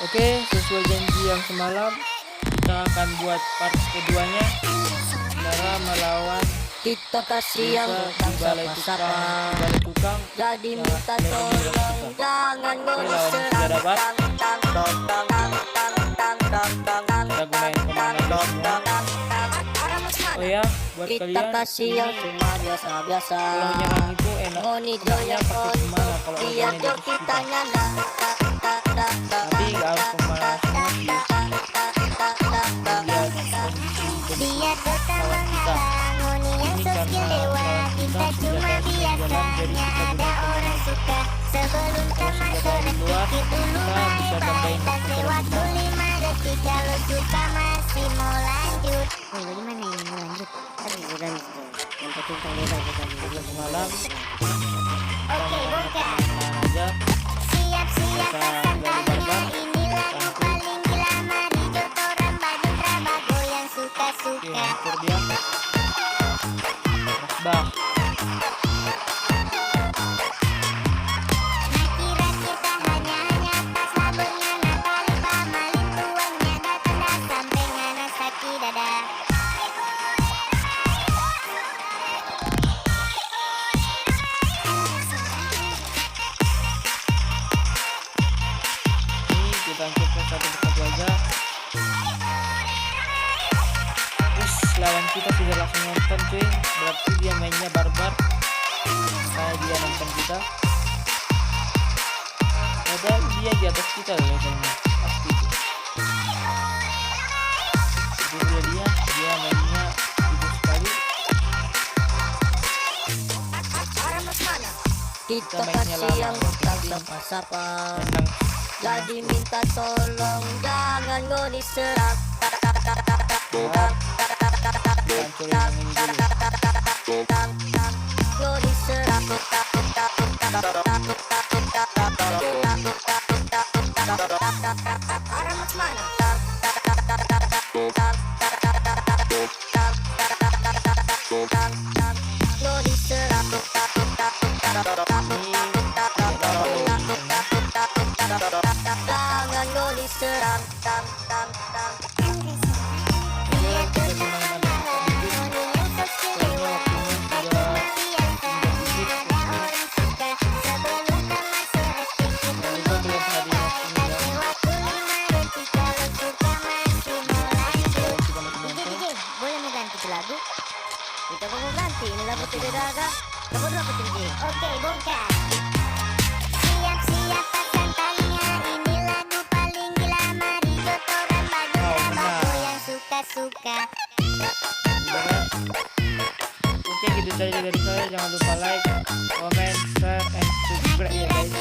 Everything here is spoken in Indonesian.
Oke, sesuai janji yang semalam, kita akan buat part keduanya. Cara melawan Kita kasih yang di balai tukang. jadi Ya, minta tolong jangan lawan sudah dapat. Kita gunain pemanah semua. Oh ya, buat kita kalian kasih yang cuma biasa-biasa. kalau nyerang itu enaknya pakai pemanah kalau dia lawannya jauh di kita kita. nyala. Tapi nggak harus pemanah semua sih. Dia tetap Lawan kita. menghalang yang Ini so karena skill dewa. lawan Kita cuma biasanya ada orang suka. Sebelum tamat sore pikir dulu bisa tambahin baik. Kasih waktu 5 detik kalau kita masih mau lanjut. Bagaimana ini mau lanjut? Aduh, udah nih. Yang penting kalau udah kita semalam Oke bongkar. aja Siap-siap Kita pasang dari talinya. barbar. Ini lagu paling gila. Mari jotoran Badung Rabago yang Oke, suka-suka. hancur dia. Bah, Rakir-rakir tak hanya atas laburnya Natali pamalin tuannya datang dah sampai ngana sakit dada. ini kita hancurkan satu persatu aja. Terus lawan kita tidak langsung nonton cuy, berarti dia mainnya barbar. Kayak dia nonton kita. Padahal dia di atas kita loh levelnya, pasti itu. Jadi dia mainnya gitu sekali. kita mainnya kasih yang lama, tak tapi sapa-sapa. Menang. Jadi minta tolong jangan gue diserang. Kita hancurin yang ini dulu. Gue diserang. Orang mau kemana? Gue diserang. Jangan gue diserang. Dia tetap menghalang yang so skill dewa. Kita cuma biasanya ada orang suka. Sebelum tamat sore pikir dulu baik. Kasih waktu 5 detik kalau kita masih mau lanjut. DJ, boleh mau ganti ke lagu? Kita mau ganti ini lagu tidak ada. Lagu berapa DJ? Oke, bongkar. Siap-siap pasang talinya. Ini lagu paling gila. Mari jotoran Badung Rabago yang suka-suka. Oke, gitu saja dari saya. Jangan lupa like, comment, share, and subscribe ya guys.